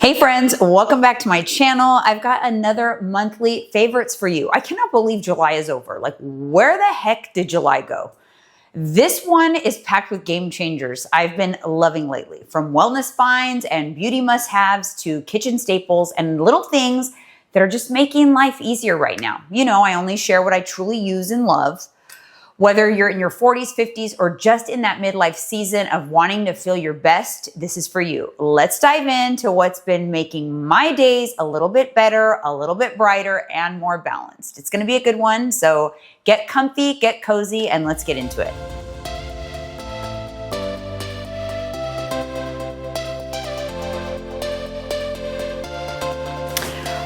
Hey friends, welcome back to my channel. I've got another monthly favorites for you. I cannot believe July is over. Like, where the heck did July go? This one is packed with game changers I've been loving lately, from wellness finds and beauty must-haves to kitchen staples and little things that are just making life easier right now. You know, I only share what I truly use and love. Whether you're in your 40s, 50s, or just in that midlife season of wanting to feel your best, this is for you. Let's dive into what's been making my days a little bit better, a little bit brighter, and more balanced. It's gonna be a good one, so get comfy, get cozy, and let's get into it.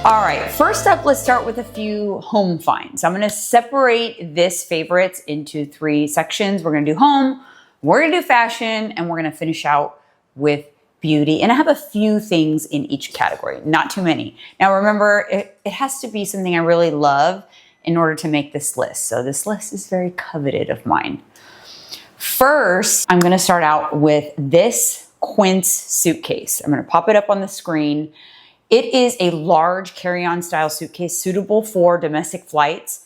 All right, first up, let's start with a few home finds. I'm gonna separate this favorites into three sections. We're gonna do home, we're gonna do fashion, and we're gonna finish out with beauty. And I have a few things in each category, not too many. Now remember, it has to be something I really love in order to make this list. So this list is very coveted of mine. First, I'm gonna start out with this Quince suitcase. I'm gonna pop it up on the screen. It is a large carry-on style suitcase suitable for domestic flights.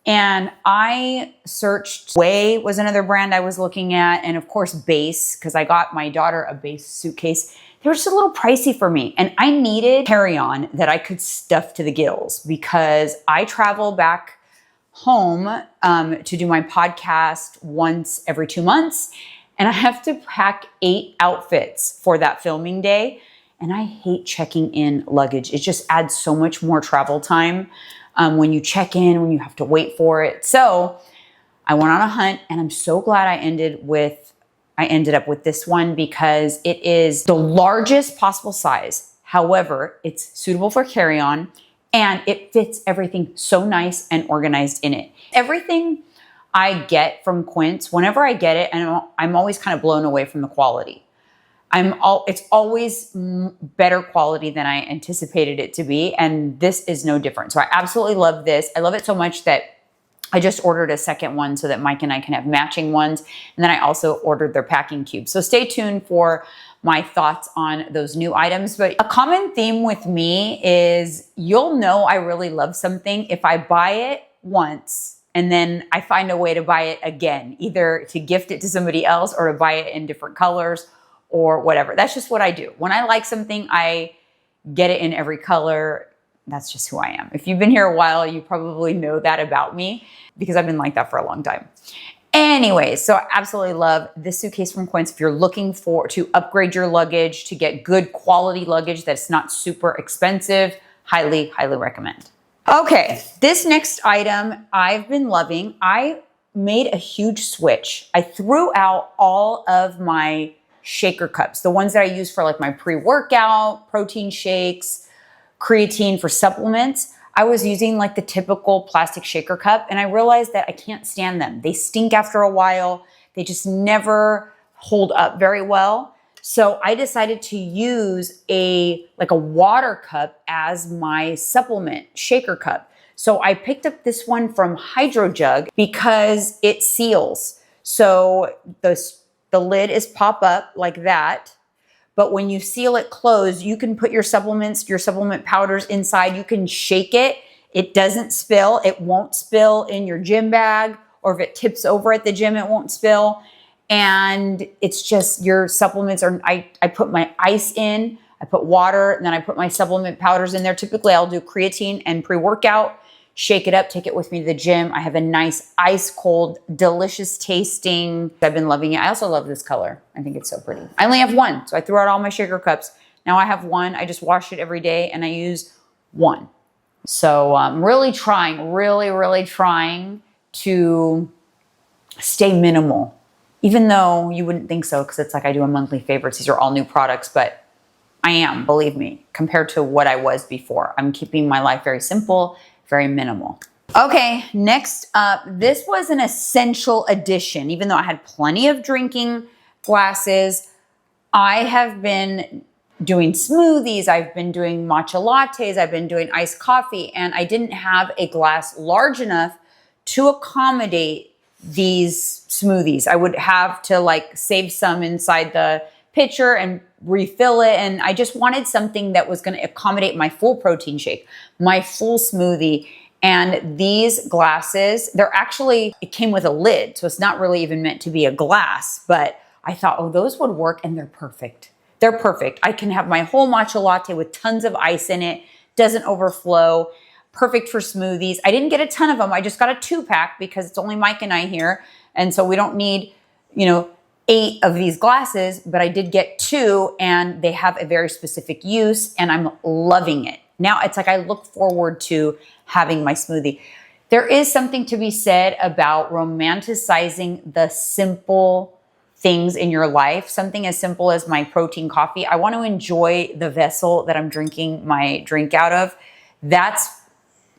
And I searched, Way was another brand I was looking at, and of course Base, because I got my daughter a Base suitcase. They were just a little pricey for me, and I needed carry-on that I could stuff to the gills because I travel back home to do my podcast once every 2 months, and I have to pack 8 outfits for that filming day. And I hate checking in luggage. It just adds so much more travel time when you check in, when you have to wait for it. So I went on a hunt, and I'm so glad I ended up with this one because it is the largest possible size. However, it's suitable for carry-on, and it fits everything so nice and organized in it. Everything I get from Quince, whenever I get it, and I'm always kind of blown away from the quality. It's always better quality than I anticipated it to be, and this is no different. So I absolutely love this. I love it so much that I just ordered a second one so that Mike and I can have matching ones, and then I also ordered their packing cube. So stay tuned for my thoughts on those new items. But a common theme with me is you'll know I really love something if I buy it once and then I find a way to buy it again, either to gift it to somebody else or to buy it in different colors or whatever. That's just what I do. When I like something, I get it in every color. That's just who I am. If you've been here a while, you probably know that about me because I've been like that for a long time. Anyway, so I absolutely love this suitcase from Quince. If you're looking to upgrade your luggage, to get good quality luggage that's not super expensive, highly, highly recommend. Okay, this next item I've been loving. I made a huge switch. I threw out all of my shaker cups, the ones that I use for like my pre-workout, protein shakes, creatine for supplements. I was using like the typical plastic shaker cup, and I realized that I can't stand them. They stink after a while. They just never hold up very well. So I decided to use a water cup as my supplement shaker cup. So I picked up this one from Hydro Jug because it seals. So the lid is pop up like that, but when you seal it closed, you can put your supplements, your supplement powders inside. You can shake it. It doesn't spill. It won't spill in your gym bag, or if it tips over at the gym, it won't spill. And it's just your supplements are, I put my ice in, I put water, and then I put my supplement powders in there. Typically I'll do creatine and pre-workout, shake it up, take it with me to the gym. I have a nice ice cold, delicious tasting. I've been loving it. I also love this color. I think it's so pretty. I only have one, so I threw out all my shaker cups. Now I have one. I just wash it every day and I use one. So I'm really trying to stay minimal, even though you wouldn't think so because it's like I do a monthly favorites. These are all new products, but I am, believe me, compared to what I was before. I'm keeping my life very simple, very minimal. Okay, next up, this was an essential addition. Even though I had plenty of drinking glasses, I have been doing smoothies, I've been doing matcha lattes, I've been doing iced coffee, and I didn't have a glass large enough to accommodate these smoothies. I would have to like save some inside the pitcher and refill it. And I just wanted something that was going to accommodate my full protein shake, my full smoothie. And these glasses, it came with a lid. So it's not really even meant to be a glass, but I thought, oh, those would work, and they're perfect. They're perfect. I can have my whole matcha latte with tons of ice in it, doesn't overflow, perfect for smoothies. I didn't get a ton of them. I just got a 2-pack because it's only Mike and I here. And so we don't need, 8 of these glasses, but I did get 2, and they have a very specific use, and I'm loving it. Now it's like I look forward to having my smoothie. There is something to be said about romanticizing the simple things in your life. Something as simple as my protein coffee. I want to enjoy the vessel that I'm drinking my drink out of. That's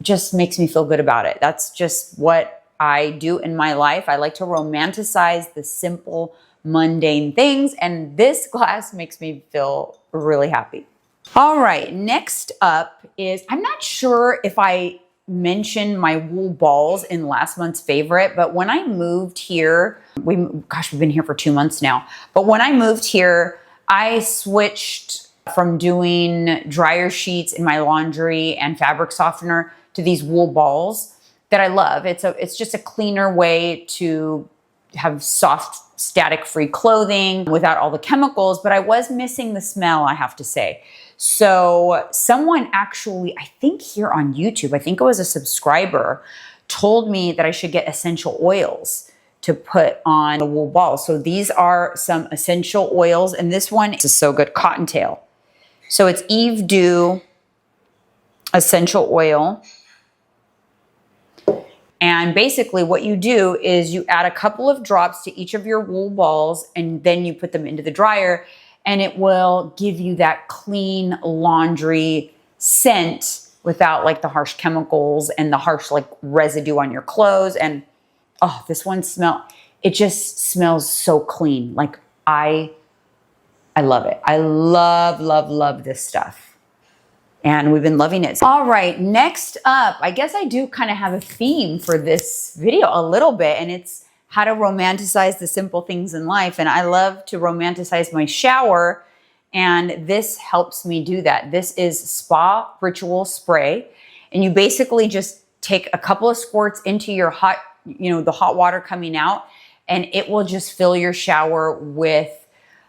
just makes me feel good about it. That's just what I do in my life. I like to romanticize the simple, mundane things, and this glass makes me feel really happy. All right, next up is, I'm not sure if I mentioned my wool balls in last month's favorite, but when I moved here, we've been here for 2 months now, but when I moved here, I switched from doing dryer sheets in my laundry and fabric softener to these wool balls that I love. It's just a cleaner way to have soft, static-free clothing without all the chemicals, but I was missing the smell, I have to say. So someone actually, I think here on YouTube, I think it was a subscriber, told me that I should get essential oils to put on the wool balls. So these are some essential oils, and this one is so good, Cottontail. So it's Eve Dew essential oil. And basically what you do is you add a couple of drops to each of your wool balls, and then you put them into the dryer, and it will give you that clean laundry scent without like the harsh chemicals and the harsh like residue on your clothes. And oh, this one it just smells so clean. Like I love it. I love this stuff. And we've been loving it. All right, next up, I guess I do kind of have a theme for this video a little bit, and it's how to romanticize the simple things in life. And I love to romanticize my shower, and this helps me do that. This is Spa Ritual Spray, and you basically just take a couple of squirts into your hot, the hot water coming out, and it will just fill your shower with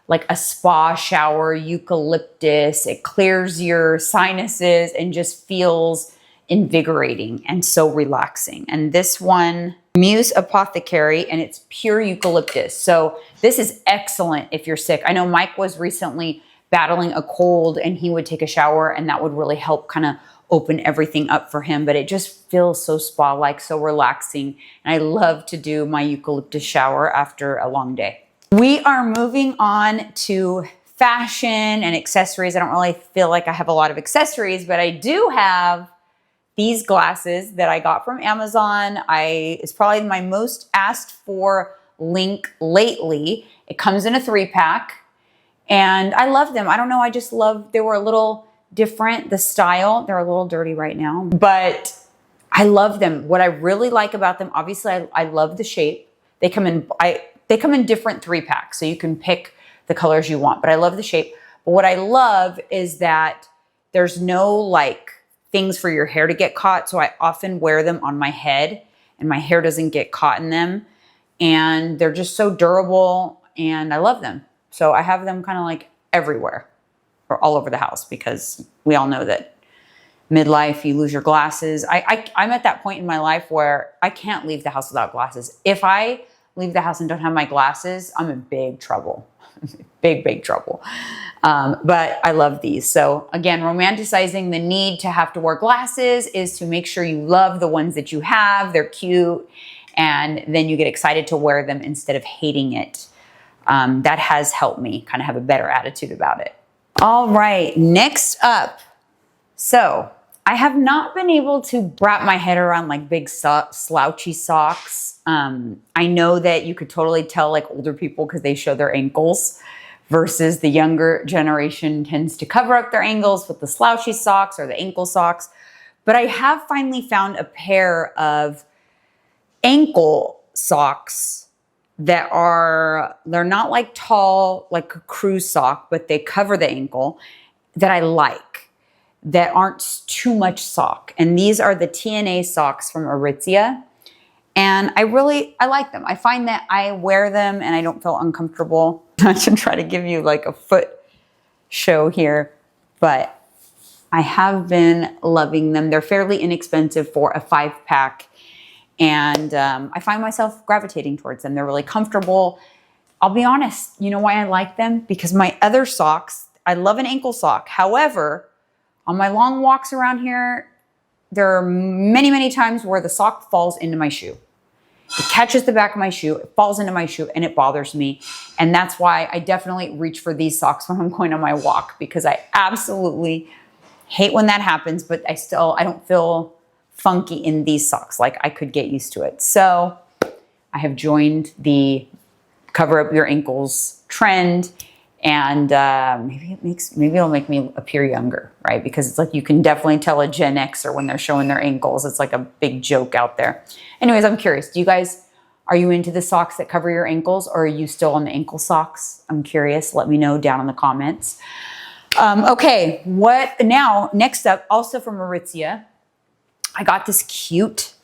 like a spa shower, eucalyptus. It clears your sinuses and just feels invigorating and so relaxing. And this one, Muse Apothecary, and it's pure eucalyptus. So this is excellent if you're sick. I know Mike was recently battling a cold, and he would take a shower, and that would really help kind of open everything up for him. But it just feels so spa-like, so relaxing. And I love to do my eucalyptus shower after a long day. We are moving on to fashion and accessories. I don't really feel like I have a lot of accessories, but I do have these glasses that I got from Amazon. It's probably my most asked for link lately. It comes in a 3-pack, and I love them. I don't know, they were a little different, the style. They're a little dirty right now, but I love them. What I really like about them, obviously I love the shape. They come in different 3-packs, so you can pick the colors you want, but I love the shape. But what I love is that there's no like things for your hair to get caught. So I often wear them on my head, and my hair doesn't get caught in them. And they're just so durable, and I love them. So I have them kind of like everywhere or all over the house, because we all know that midlife, you lose your glasses. I'm at that point in my life where I can't leave the house without glasses. If I leave the house and don't have my glasses, I'm in big trouble. big trouble. But I love these. So again, romanticizing the need to have to wear glasses is to make sure you love the ones that you have. They're cute. And then you get excited to wear them instead of hating it. That has helped me kind of have a better attitude about it. All right, next up. So I have not been able to wrap my head around like big slouchy socks. I know that you could totally tell like older people because they show their ankles, versus the younger generation tends to cover up their ankles with the slouchy socks or the ankle socks. But I have finally found a pair of ankle socks they're not like tall, like a cruise sock, but they cover the ankle that I like, that aren't too much sock. And these are the TNA socks from Aritzia. And I like them. I find that I wear them and I don't feel uncomfortable. I should try to give you like a foot show here, but I have been loving them. They're fairly inexpensive for a 5-pack. And I find myself gravitating towards them. They're really comfortable. I'll be honest, you know why I like them? Because my other socks, I love an ankle sock. However, on my long walks around here, there are many, many times where the sock falls into my shoe. It catches the back of my shoe, it falls into my shoe, and it bothers me. And that's why I definitely reach for these socks when I'm going on my walk, because I absolutely hate when that happens, but I don't feel funky in these socks. Like, I could get used to it. So I have joined the cover up your ankles trend, and maybe it'll make me appear younger, right? Because it's like, you can definitely tell a Gen Xer when they're showing their ankles. It's like a big joke out there. Anyways, I'm curious. Are you into the socks that cover your ankles, or are you still on the ankle socks? I'm curious. Let me know down in the comments. Okay, next up, also from Aritzia, I got this cute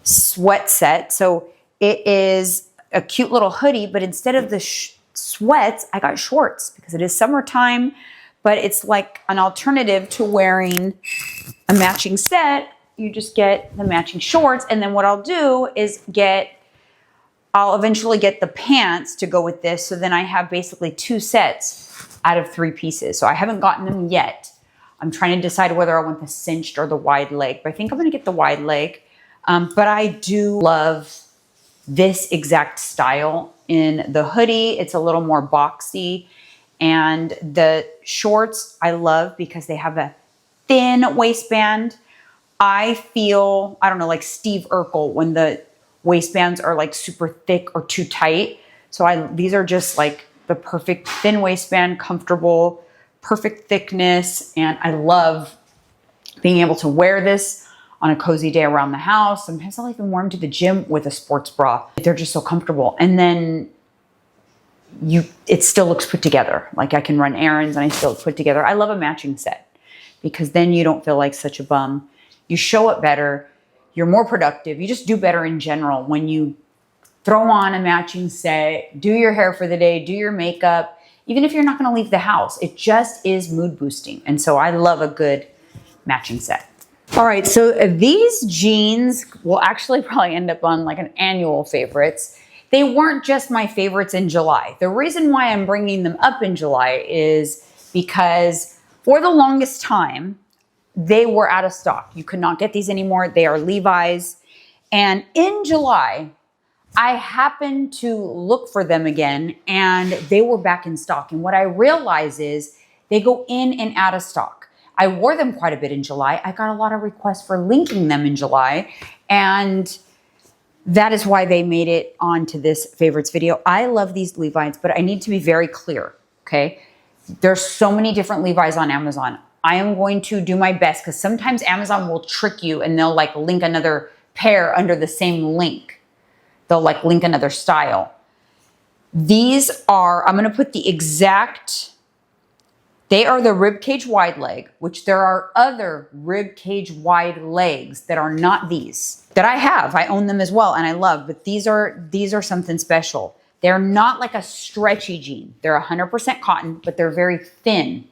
sweat set. So it is a cute little hoodie, but instead of the sweats, I got shorts because it is summertime, but it's like an alternative to wearing a matching set. You just get the matching shorts. And then what I'll do is I'll eventually get the pants to go with this. So then I have basically 2 sets out of 3 pieces. So I haven't gotten them yet. I'm trying to decide whether I want the cinched or the wide leg, but I think I'm going to get the wide leg. But I do love this exact style in the hoodie. It's a little more boxy, and the shorts I love because they have a thin waistband. I feel, I don't know, like Steve Urkel when the waistbands are like super thick or too tight. So these are just like the perfect thin waistband, comfortable, perfect thickness. And I love being able to wear this on a cozy day around the house. Sometimes I'll even wear them to the gym with a sports bra. They're just so comfortable. And then it still looks put together. Like, I can run errands and I still look put together. I love a matching set because then you don't feel like such a bum. You show up better. You're more productive. You just do better in general when you throw on a matching set, do your hair for the day, do your makeup, even if you're not going to leave the house. It just is mood boosting. And so I love a good matching set. All right, so these jeans will actually probably end up on like an annual favorites. They weren't just my favorites in July. The reason why I'm bringing them up in July is because for the longest time, they were out of stock. You could not get these anymore. They are Levi's. And in July, I happened to look for them again, and they were back in stock. And what I realize is they go in and out of stock. I wore them quite a bit in July. I got a lot of requests for linking them in July, and that is why they made it onto this favorites video. I love these Levi's, but I need to be very clear, okay? There's so many different Levi's on Amazon. I am going to do my best because sometimes Amazon will trick you and they'll like link another pair under the same link. They'll like link another style. These are, I'm going to put the exact, they are the ribcage wide leg, which there are other ribcage wide legs that are not these that I have. I own them as well and I love, but these are something special. They're not like a stretchy jean. They're 100% cotton, but they're very thin.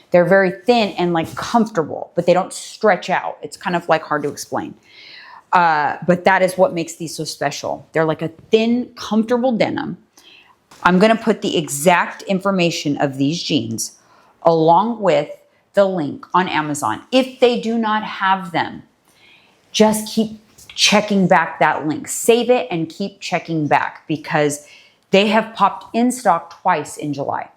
They're very thin and like comfortable, but they don't stretch out. It's kind of like hard to explain. But that is what makes these so special. They're like a thin, comfortable denim. I'm going to put the exact information of these jeans along with the link on Amazon. If they do not have them, just keep checking back that link. Save it and keep checking back because they have popped in stock twice in July.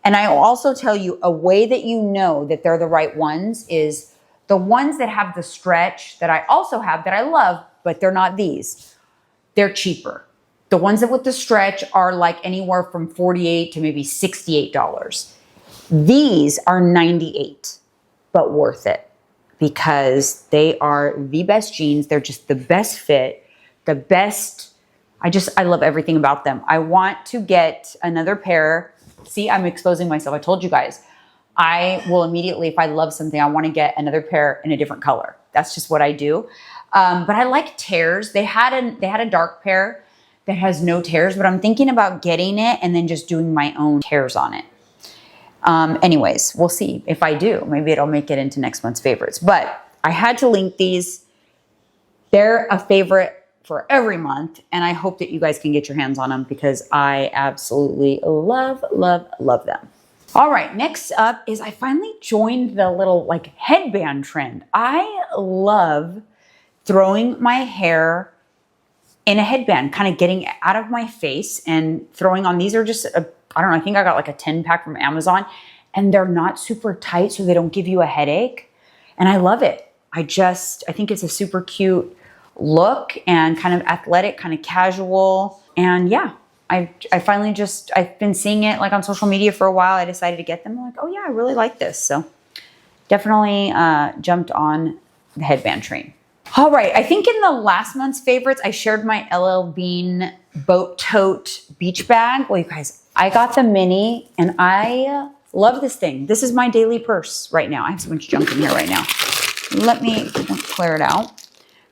And I will also tell you a way that you know that they're the right ones is the ones that have the stretch that I also have that I love, but they're not these. They're cheaper. The ones that with the stretch are like anywhere from $48 to maybe $68. These are $98, but worth it because they are the best jeans. They're just the best fit, the best I love everything about them. I want to get another pair. See, I'm exposing myself. I told you guys. I will immediately, if I love something, I want to get another pair in a different color. That's just what I do. But I like tears. They had a dark pair that has no tears, but I'm thinking about getting it and then just doing my own tears on it. Anyways, we'll see if I do. Maybe it'll make it into next month's favorites. But I had to link these. They're a favorite for every month, and I hope that you guys can get your hands on them because I absolutely love, love, love them. All right, next up is I finally joined the little like headband trend. I love throwing my hair in a headband, kind of getting out of my face and throwing on. These are just, I don't know, I think I got like a 10 pack from Amazon, and they're not super tight so they don't give you a headache. And I love it. I think it's a super cute look and kind of athletic, kind of casual. And yeah, I finally I've been seeing it like on social media for a while. I decided to get them. I'm like, oh yeah, I really like this. So definitely jumped on the headband train. All right, I think in the last month's favorites, I shared my LL Bean boat tote beach bag. Well, you guys, I got the mini and I love this thing. This is my daily purse right now. I have so much junk in here right now. Let me clear it out.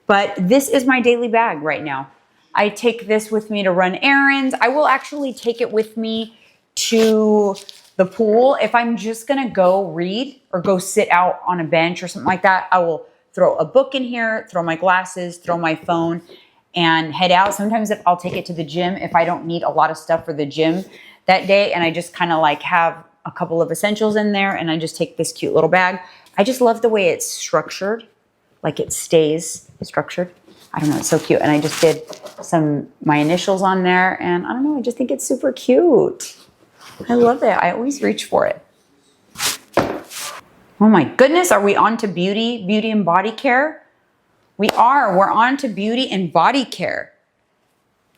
But this is my daily bag right now. I take this with me to run errands. I will actually take it with me to the pool. If I'm just gonna go read or go sit out on a bench or something like that, I will throw a book in here, throw my glasses, throw my phone, and head out. Sometimes I'll take it to the gym if I don't need a lot of stuff for the gym that day, and I just kind of like have a couple of essentials in there, and I just take this cute little bag. I just love the way it's structured. Like it stays structured. I don't know, it's so cute. And I just did my initials on there, and I don't know, I just think it's super cute. I love it. I always reach for it. Oh my goodness, are we on to beauty and body care? We're on to beauty and body care.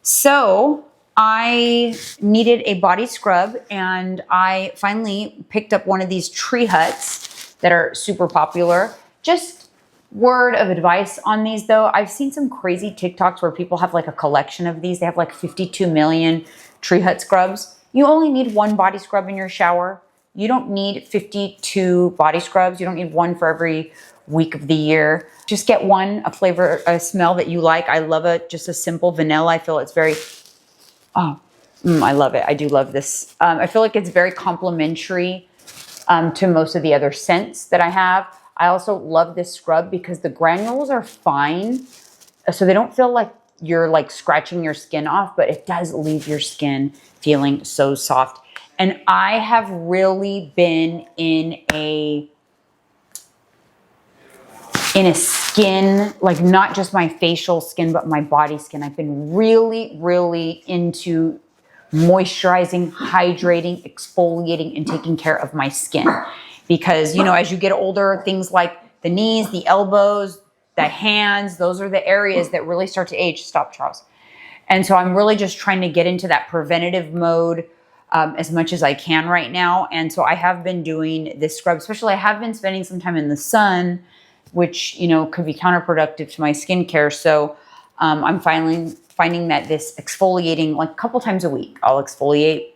So I needed a body scrub, and I finally picked up one of these tree huts that are super popular. Just word of advice on these though, I've seen some crazy TikToks where people have like a collection of these. They have like 52 million tree hut scrubs. You only need one body scrub in your shower. You don't need 52 body scrubs. You don't need one for every week of the year. Just get one, a flavor, a smell that you like. I love it. Just a simple vanilla. I feel it's very, I love it. I do love this. I feel like it's very complimentary to most of the other scents that I have. I also love this scrub because the granules are fine. So they don't feel like you're like scratching your skin off, but it does leave your skin feeling so soft. And I have really been in a skin, like not just my facial skin, but my body skin. I've been really, really into moisturizing, hydrating, exfoliating, and taking care of my skin. Because, you know, as you get older, things like the knees, the elbows, the hands, those are the areas that really start to age. Stop, Charles. And so I'm really just trying to get into that preventative mode as much as I can right now. And so I have been doing this scrub, especially I have been spending some time in the sun, which, you know, could be counterproductive to my skincare. So I'm finally finding that this exfoliating, like a couple times a week, I'll exfoliate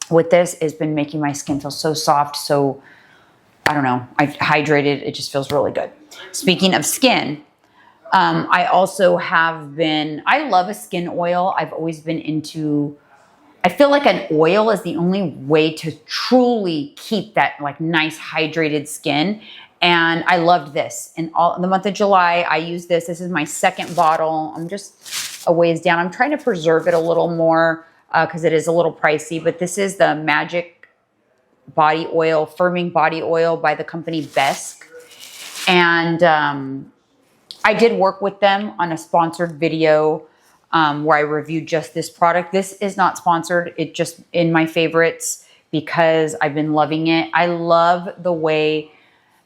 with this, has been making my skin feel so soft, so I don't know, I've hydrated. It just feels really good. Speaking of skin, I also have been, I love a skin oil. I've always been into, I feel like an oil is the only way to truly keep that like nice hydrated skin. And I loved this. In the month of July, I used this. This is my second bottle. I'm just a ways down. I'm trying to preserve it a little more because it is a little pricey, but this is the Magic body oil, firming body oil by the company Besk. And I did work with them on a sponsored video where I reviewed just this product. This is not sponsored. It just in my favorites because I've been loving it. I love the way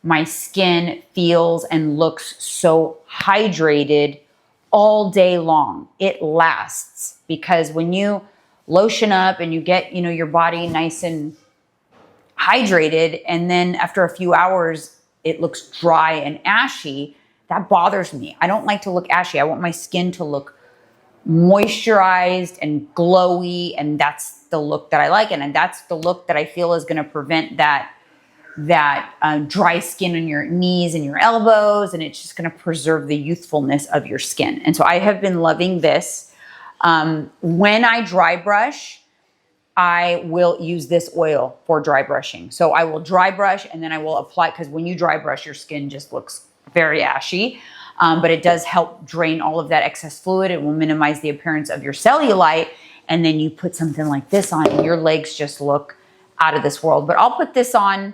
my skin feels and looks so hydrated all day long. It lasts because when you lotion up and you get, you know, your body nice and hydrated, and then after a few hours, it looks dry and ashy, that bothers me. I don't like to look ashy. I want my skin to look moisturized and glowy, and that's the look that I like, and that's the look that I feel is going to prevent that dry skin on your knees and your elbows, and it's just going to preserve the youthfulness of your skin. And so I have been loving this. When I dry brush, I will use this oil for dry brushing. So I will dry brush and then I will apply, because when you dry brush, your skin just looks very ashy. But it does help drain all of that excess fluid. It will minimize the appearance of your cellulite. And then you put something like this on and your legs just look out of this world. But I'll put this on,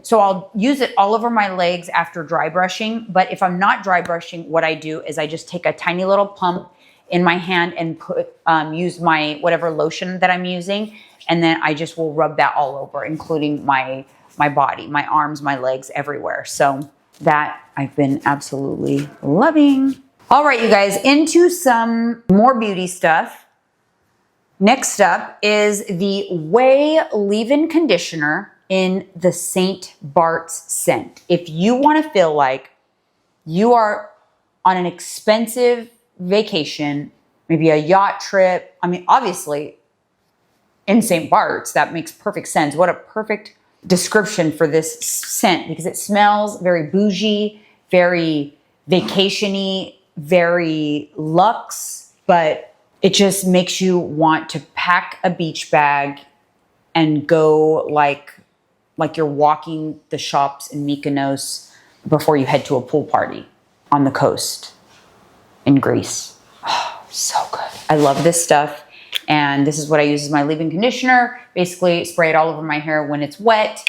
so I'll use it all over my legs after dry brushing. But if I'm not dry brushing, what I do is I just take a tiny little pump in my hand and use my whatever lotion that I'm using. And then I just will rub that all over, including my body, my arms, my legs, everywhere. So that I've been absolutely loving. All right, you guys, into some more beauty stuff. Next up is the Way Leave-In Conditioner in the St. Bart's scent. If you want to feel like you are on an expensive vacation, maybe a yacht trip, I mean, obviously in St. Bart's, that makes perfect sense. What a perfect description for this scent, because it smells very bougie, very vacation-y, very luxe, but it just makes you want to pack a beach bag and go like you're walking the shops in Mykonos before you head to a pool party on the coast in Greece. Oh, so good. I love this stuff. And this is what I use as my leave-in conditioner. Basically spray it all over my hair when it's wet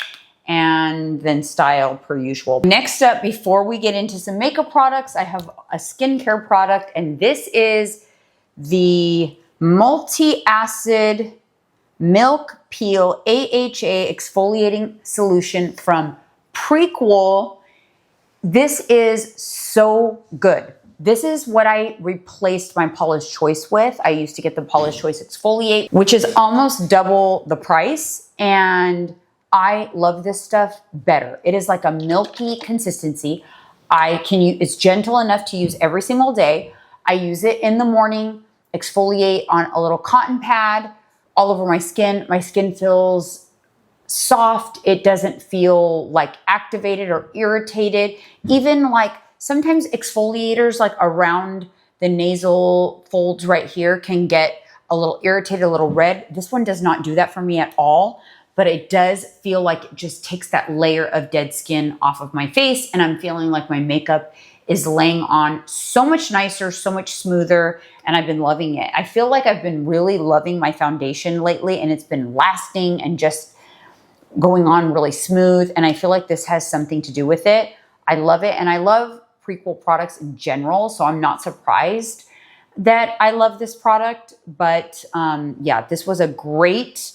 and then style per usual. Next up, before we get into some makeup products, I have a skincare product, and this is the multi-acid milk peel AHA exfoliating solution from Prequel. This is so good. This is what I replaced my Paula's Choice with. I used to get the Paula's Choice Exfoliate, which is almost double the price. And I love this stuff better. It is like a milky consistency. It's gentle enough to use every single day. I use it in the morning, exfoliate on a little cotton pad all over my skin. My skin feels soft. It doesn't feel like activated or irritated. Even like sometimes exfoliators like around the nasal folds right here can get a little irritated, a little red. This one does not do that for me at all, but it does feel like it just takes that layer of dead skin off of my face, and I'm feeling like my makeup is laying on so much nicer, so much smoother, and I've been loving it. I feel like I've been really loving my foundation lately, and it's been lasting and just going on really smooth, and I feel like this has something to do with it. I love it, and I love Prequel products in general, so I'm not surprised that I love this product, but yeah, this was a great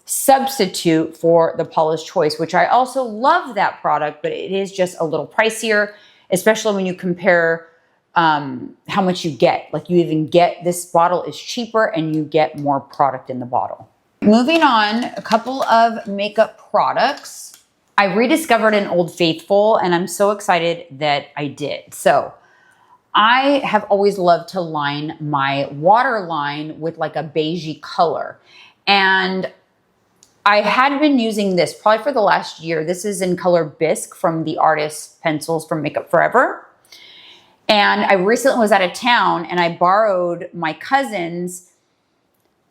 substitute for the Paula's Choice, which I also love that product, but it is just a little pricier, especially when you compare how much you get. Like you even get, this bottle is cheaper and you get more product in the bottle. Moving on, a couple of makeup products. I rediscovered an Old Faithful, and I'm so excited that I did. So I have always loved to line my waterline with like a beigey color. And I had been using this probably for the last year. This is in color Bisque from the Artist Pencils from Makeup Forever. And I recently was out of town and I borrowed my cousin's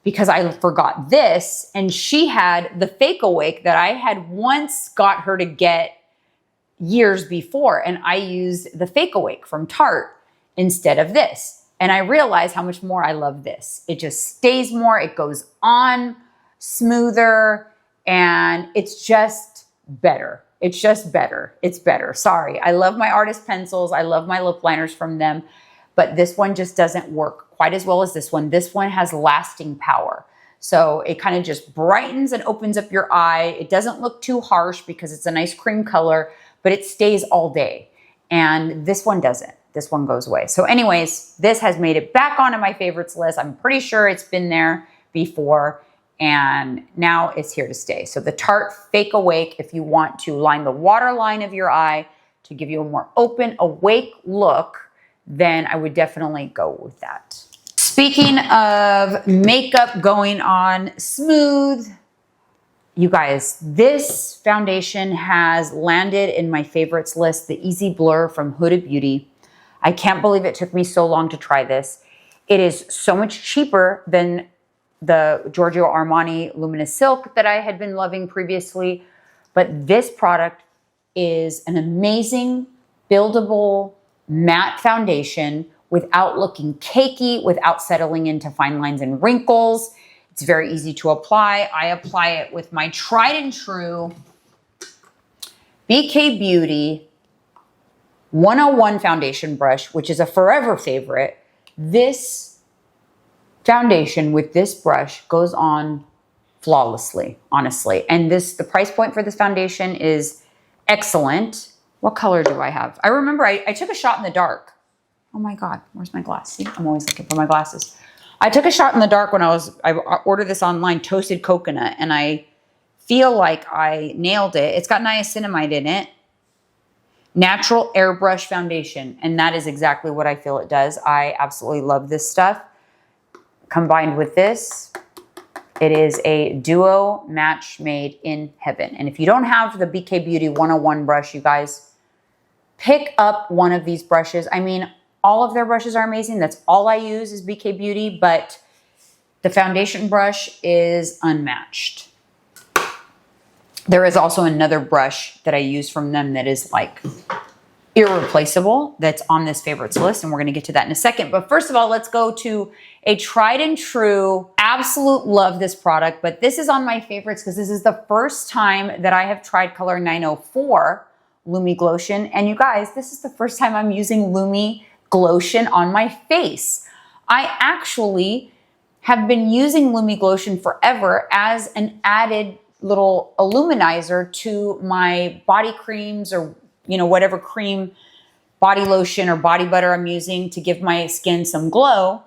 because I forgot this, and she had the Fake Awake that I had once got her to get years before, and I used the Fake Awake from Tarte instead of this. And I realized how much more I love this. It just stays more, it goes on smoother, and it's just better. It's just better. It's better. Sorry. I love my Artist Pencils. I love my lip liners from them, but this one just doesn't work quite as well as this one. This one has lasting power. So it kind of just brightens and opens up your eye. It doesn't look too harsh because it's a nice cream color, but it stays all day. And this one doesn't. This one goes away. So anyways, this has made it back onto my favorites list. I'm pretty sure it's been there before, and now it's here to stay. So the Tarte Fake Awake, if you want to line the waterline of your eye to give you a more open, awake look, then I would definitely go with that. Speaking of makeup going on smooth, you guys, this foundation has landed in my favorites list, the Easy Blur from Huda Beauty. I can't believe it took me so long to try this. It is so much cheaper than the Giorgio Armani Luminous Silk that I had been loving previously. But this product is an amazing, buildable, matte foundation without looking cakey, without settling into fine lines and wrinkles. It's very easy to apply. I apply it with my tried and true BK Beauty 101 foundation brush, which is a forever favorite. This foundation with this brush goes on flawlessly, honestly. And the price point for this foundation is excellent. What color do I have? I remember I took a shot in the dark. Oh my God, where's my glass? See, I'm always looking for my glasses. I took a shot in the dark when I ordered this online, toasted coconut, and I feel like I nailed it. It's got niacinamide in it. Natural airbrush foundation, and that is exactly what I feel it does. I absolutely love this stuff. Combined with this, it is a duo match made in heaven. And if you don't have the BK Beauty 101 brush, you guys, pick up one of these brushes. I mean, all of their brushes are amazing. That's all I use is BK Beauty, but the foundation brush is unmatched. There is also another brush that I use from them that is like irreplaceable that's on this favorites list, and we're going to get to that in a second. But first of all, let's go to a tried and true, absolute love this product, but this is on my favorites because this is the first time that I have tried color 904 Lumi Glotion. And you guys, this is the first time I'm using Lumi Glotion on my face. I actually have been using Lumi Glotion forever as an added little illuminizer to my body creams, or whatever cream, body lotion or body butter I'm using to give my skin some glow.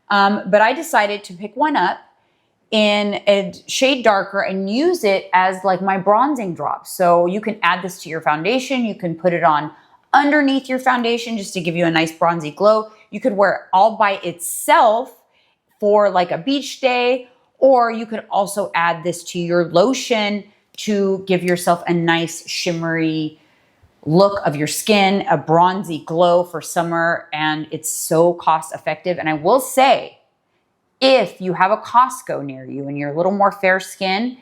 But I decided to pick one up in a shade darker and use it as like my bronzing drop. So you can add this to your foundation. You can put it on underneath your foundation just to give you a nice bronzy glow. You could wear it all by itself for like a beach day, or you could also add this to your lotion to give yourself a nice shimmery look of your skin, a bronzy glow for summer, and it's so cost effective. And I will say, if you have a Costco near you and you're a little more fair skin,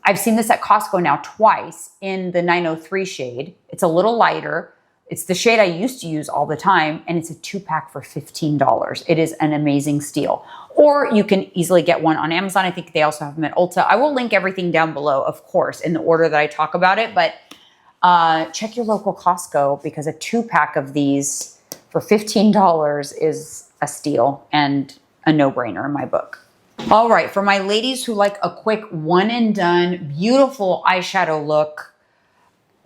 I've seen this at Costco now twice in the 903 shade. It's a little lighter. It's the shade I used to use all the time, and it's a 2-pack for $15. It is an amazing steal. Or you can easily get one on Amazon. I think they also have them at Ulta. I will link everything down below, of course, in the order that I talk about it, but check your local Costco because a 2-pack of these for $15 is a steal and a no-brainer in my book. All right, for my ladies who like a quick one and done, beautiful eyeshadow look,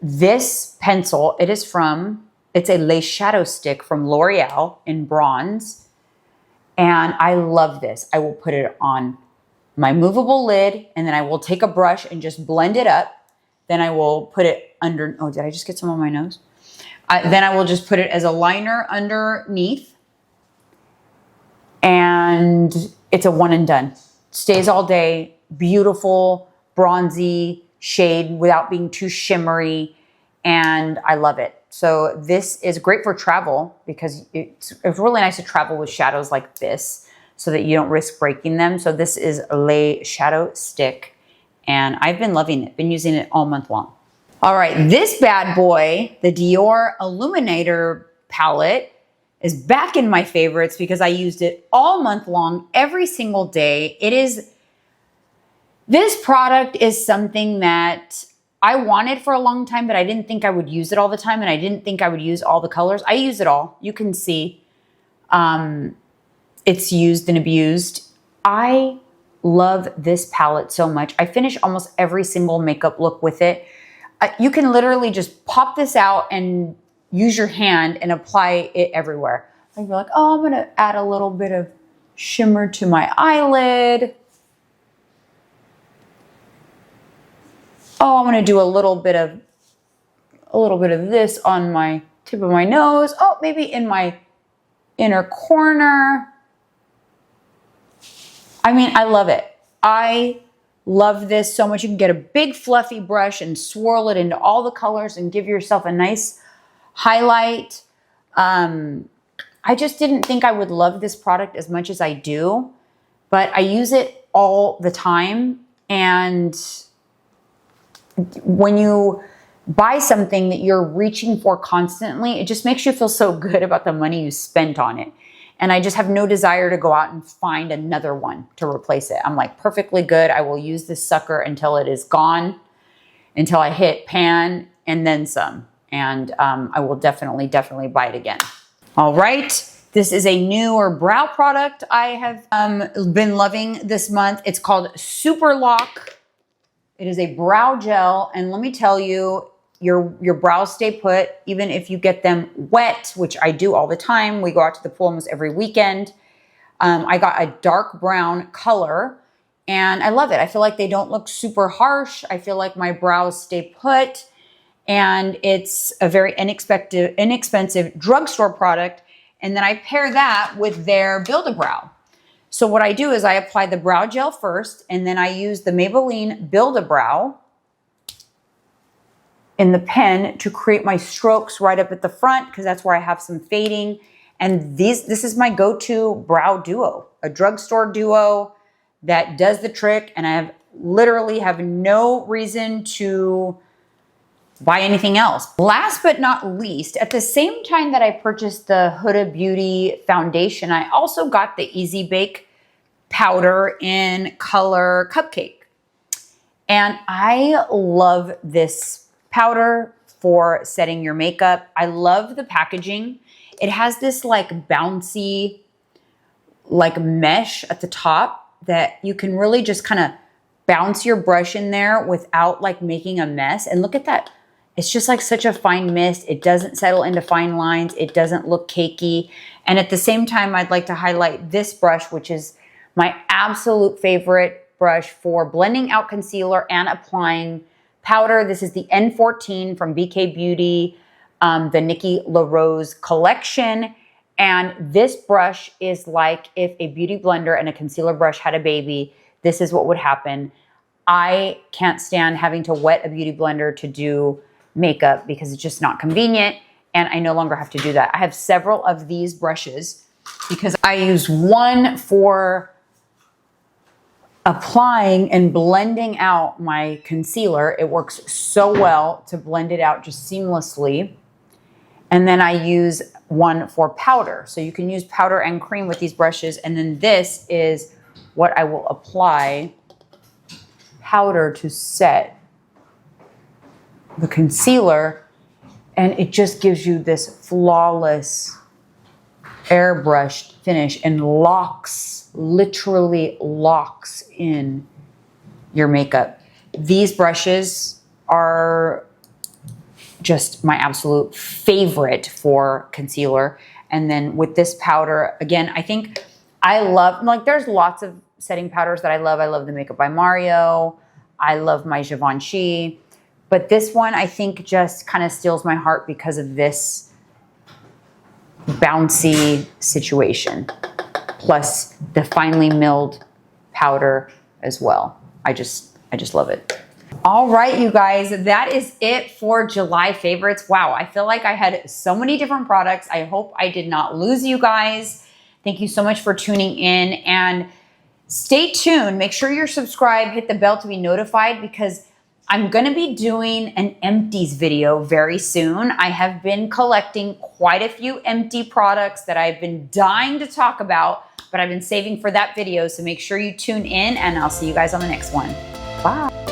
this pencil, it's a lace shadow stick from L'Oreal in bronze. And I love this. I will put it on my movable lid, and then I will take a brush and just blend it up. Then I will put it under, oh, did I just get some on my nose? Then I will just put it as a liner underneath. And it's a one and done. Stays all day, beautiful, bronzy shade without being too shimmery. And I love it. So this is great for travel because it's really nice to travel with shadows like this so that you don't risk breaking them. So this is a Lay Shadow Stick, and I've been loving it. Been using it all month long. All right, this bad boy, the DiorIlluminator Palette, is back in my favorites because I used it all month long, every single day. This product is something that I wanted for a long time, but I didn't think I would use it all the time, and I didn't think I would use all the colors. I use it all. You can see it's used and abused. I love this palette so much. I finish almost every single makeup look with it. You can literally just pop this out and use your hand and apply it everywhere. Like you're like, oh, I'm going to add a little bit of shimmer to my eyelid. Oh, I'm going to do a little bit of this on my tip of my nose. Oh, maybe in my inner corner. I mean, I love it. I love this so much. You can get a big fluffy brush and swirl it into all the colors and give yourself a nice highlight. I just didn't think I would love this product as much as I do, but I use it all the time. And when you buy something that you're reaching for constantly, it just makes you feel so good about the money you spent on it. And I just have no desire to go out and find another one to replace it. I'm like perfectly good. I will use this sucker until it is gone, until I hit pan and then some. And I will definitely buy it again. All right. This is a newer brow product I have been loving this month. It's called Super Lock. It is a brow gel. And let me tell you, your brows stay put, even if you get them wet, which I do all the time. We go out to the pool almost every weekend. I got a dark brown color and I love it. I feel like they don't look super harsh. I feel like my brows stay put, and it's a very inexpensive drugstore product. And then I pair that with their Build-A-Brow. So what I do is I apply the brow gel first, and then I use the Maybelline Build-A-Brow in the pen to create my strokes right up at the front, because that's where I have some fading. And this is my go-to brow duo, a drugstore duo that does the trick. And I literally have no reason to buy anything else. Last but not least, at the same time that I purchased the Huda Beauty foundation, I also got the Easy Bake powder in color Cupcake. And I love this powder for setting your makeup. I love the packaging. It has this like bouncy, like mesh at the top that you can really just kind of bounce your brush in there without like making a mess. And look at that. It's just like such a fine mist. It doesn't settle into fine lines. It doesn't look cakey. And at the same time, I'd like to highlight this brush, which is my absolute favorite brush for blending out concealer and applying powder. This is the N14 from BK Beauty, the Nikki LaRose collection. And this brush is like if a beauty blender and a concealer brush had a baby, this is what would happen. I can't stand having to wet a beauty blender to do makeup because it's just not convenient. And I no longer have to do that. I have several of these brushes because I use one for applying and blending out my concealer. It works so well to blend it out just seamlessly. And then I use one for powder. So you can use powder and cream with these brushes. And then this is what I will apply powder to set the concealer. And it just gives you this flawless airbrushed finish and locks, literally locks in your makeup. These brushes are just my absolute favorite for concealer. And then with this powder, again, I think I love, like there's lots of setting powders that I love. I love the Makeup by Mario. I love my Givenchy. But this one, I think just kind of steals my heart because of this bouncy situation, plus the finely milled powder as well. I just love it. All right, you guys, that is it for July favorites. Wow, I feel like I had so many different products. I hope I did not lose you guys. Thank you so much for tuning in, and stay tuned. Make sure you're subscribed, hit the bell to be notified, because I'm going to be doing an empties video very soon. I have been collecting quite a few empty products that I've been dying to talk about, but I've been saving for that video. So make sure you tune in, and I'll see you guys on the next one. Bye.